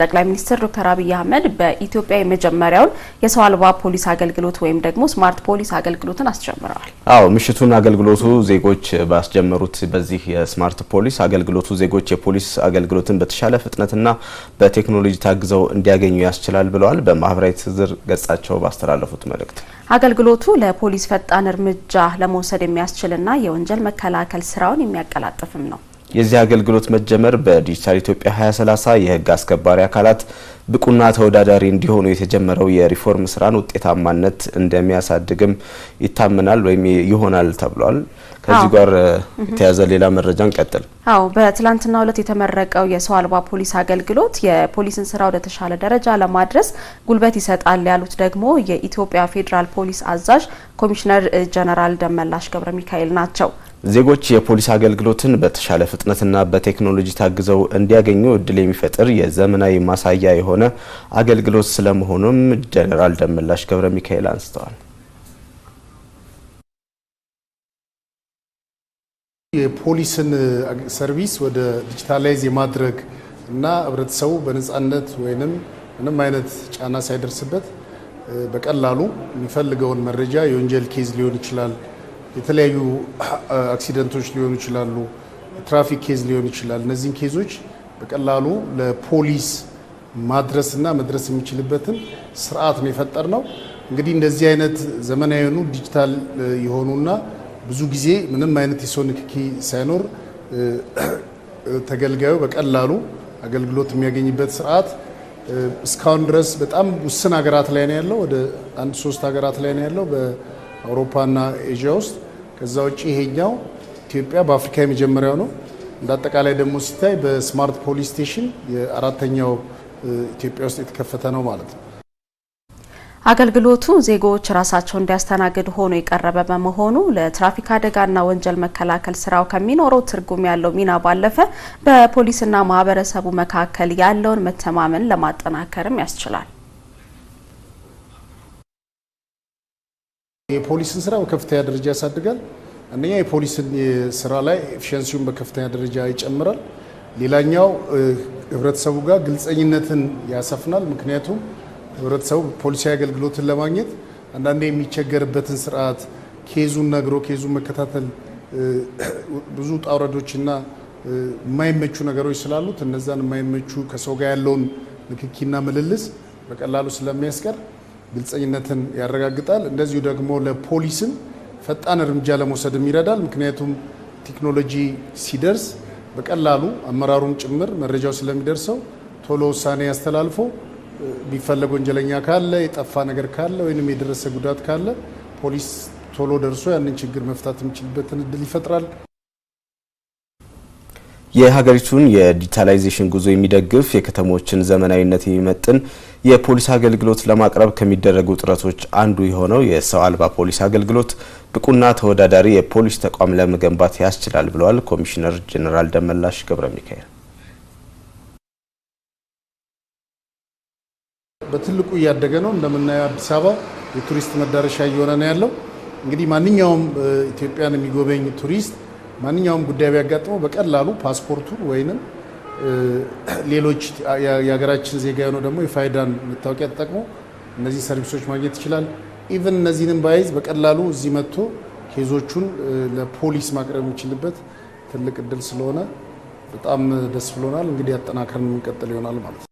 ጠቅላይ ሚኒስትር ዶክተር አብይ አህመድ በኢትዮጵያ የመጀመሪያውን የሰው አልባ ፖሊስ አገልግሎት ወይም ደግሞ ስማርት ፖሊስ አገልግሎትን አስጀምረዋል። ምሽቱን አገልግሎቱ ዜጎች ባስጀመሩት በዚህ የስማርት ፖሊስ አገልግሎቱ ዜጎች የፖሊስ አገልግሎትን በተሻለ ፍጥነትና በቴክኖሎጂ ታግዘው እንዲያገኙ ያስችላል ብለዋል። በማህበራዊ ትስስር ገጻቸው ባስተላለፉት መልእክት አገልግሎቱ ለፖሊስ ፈጣን እርምጃ ለመውሰድ የሚያስችልና የወንጀል መከላከል ስራውን የሚያቀላጥፍም ነው። የዚህ አገልግሎት መጀመር በዲጂታል ኢትዮጵያ 2030 የህግ አስከባሪ አካላት ብቁና ተወዳዳሪ እንዲሆኑ የተጀመረው የሪፎርም ስራን ውጤታማነት እንደሚያሳድግም ይታመናል ወይም ይሆናል ተብሏል። ከዚህ ጋር የተያዘ ሌላ መረጃን ቀጥል። በትላንትናው ዕለት የተመረቀው የሰው አልባ ፖሊስ አገልግሎት የፖሊስን ስራ ወደ ተሻለ ደረጃ ለማድረስ ጉልበት ይሰጣል ያሉት ደግሞ የኢትዮጵያ ፌዴራል ፖሊስ አዛዥ ኮሚሽነር ጀነራል ደመላሽ ገብረ ሚካኤል ናቸው። ዜጎች የፖሊስ አገልግሎትን በተሻለ ፍጥነትና በቴክኖሎጂ ታግዘው እንዲያገኙ እድል የሚፈጥር የዘመናዊ ማሳያ የሆነ አገልግሎት ስለመሆኑም ጀነራል ደመላሽ ገብረ ሚካኤል አንስተዋል። የፖሊስን ሰርቪስ ወደ ዲጂታላይዝ የማድረግ እና ህብረተሰቡ በነጻነት ወይንም ምንም አይነት ጫና ሳይደርስበት በቀላሉ የሚፈልገውን መረጃ የወንጀል ኬዝ ሊሆን ይችላል፣ የተለያዩ አክሲደንቶች ሊሆኑ ይችላሉ፣ ትራፊክ ኬዝ ሊሆን ይችላል። እነዚህን ኬዞች በቀላሉ ለፖሊስ ማድረስና መድረስ የሚችልበትን ስርዓት ነው የፈጠርነው። እንግዲህ እንደዚህ አይነት ዘመናዊ የሆኑ ዲጂታል የሆኑና ብዙ ጊዜ ምንም አይነት የሰው ንክኪ ሳይኖር ተገልጋዩ በቀላሉ አገልግሎት የሚያገኝበት ስርዓት እስካሁን ድረስ በጣም ውስን ሀገራት ላይ ነው ያለው። ወደ 1-3 ሀገራት ላይ ነው ያለው በአውሮፓና ኤዥያ ውስጥ። ከዛ ውጪ ይሄኛው ኢትዮጵያ በአፍሪካ የመጀመሪያው ነው። እንዳጠቃላይ ደግሞ ሲታይ በስማርት ፖሊስ ስቴሽን የአራተኛው ኢትዮጵያ ውስጥ የተከፈተ ነው ማለት ነው። አገልግሎቱ ዜጎች ራሳቸው እንዲያስተናግዱ ሆኖ የቀረበ በመሆኑ ለትራፊክ አደጋና ወንጀል መከላከል ስራው ከሚኖረው ትርጉም ያለው ሚና ባለፈ በፖሊስና ማህበረሰቡ መካከል ያለውን መተማመን ለማጠናከርም ያስችላል። የፖሊስን ስራ በከፍተኛ ደረጃ ያሳድጋል። አንደኛ የፖሊስን ስራ ላይ ኤፊሺየንሲውን በከፍተኛ ደረጃ ይጨምራል። ሌላኛው ህብረተሰቡ ጋር ግልጸኝነትን ያሰፍናል። ምክንያቱም ህብረተሰቡ ፖሊሳዊ አገልግሎትን ለማግኘት አንዳንዴ የሚቸገርበትን ስርዓት ኬዙን ነግሮ ኬዙን መከታተል ብዙ ጣውረዶችና የማይመቹ ነገሮች ስላሉት እነዛን የማይመቹ ከሰው ጋር ያለውን ንክኪና ምልልስ በቀላሉ ስለሚያስቀር ግልጸኝነትን ያረጋግጣል። እንደዚሁ ደግሞ ለፖሊስም ፈጣን እርምጃ ለመውሰድ ይረዳል። ምክንያቱም ቴክኖሎጂ ሲደርስ በቀላሉ አመራሩም ጭምር መረጃው ስለሚደርሰው ቶሎ ውሳኔ ያስተላልፎ ቢፈለግ ወንጀለኛ ካለ የጠፋ ነገር ካለ ወይንም የደረሰ ጉዳት ካለ ፖሊስ ቶሎ ደርሶ ያንን ችግር መፍታት የሚችልበትን እድል ይፈጥራል። የሀገሪቱን የዲጂታላይዜሽን ጉዞ የሚደግፍ የከተሞችን ዘመናዊነት የሚመጥን የፖሊስ አገልግሎት ለማቅረብ ከሚደረጉ ጥረቶች አንዱ የሆነው የሰው አልባ ፖሊስ አገልግሎት ብቁና ተወዳዳሪ የፖሊስ ተቋም ለመገንባት ያስችላል ብለዋል ኮሚሽነር ጀነራል ደመላሽ ገብረ ሚካኤል። በትልቁ እያደገ ነው። እንደምናየው አዲስ አበባ የቱሪስት መዳረሻ እየሆነ ነው ያለው። እንግዲህ ማንኛውም ኢትዮጵያን የሚጎበኝ ቱሪስት ማንኛውም ጉዳይ ቢያጋጥመው በቀላሉ ፓስፖርቱን ወይንም ሌሎች የሀገራችን ዜጋ የሆነው ደግሞ የፋይዳን መታወቂያ ተጠቅሞ እነዚህ ሰርቪሶች ማግኘት ይችላል። ኢቭን እነዚህንም ባይዝ በቀላሉ እዚህ መጥቶ ኬዞቹን ለፖሊስ ማቅረብ የሚችልበት ትልቅ እድል ስለሆነ በጣም ደስ ብሎናል። እንግዲህ አጠናክረን እንቀጥል ይሆናል ማለት ነው።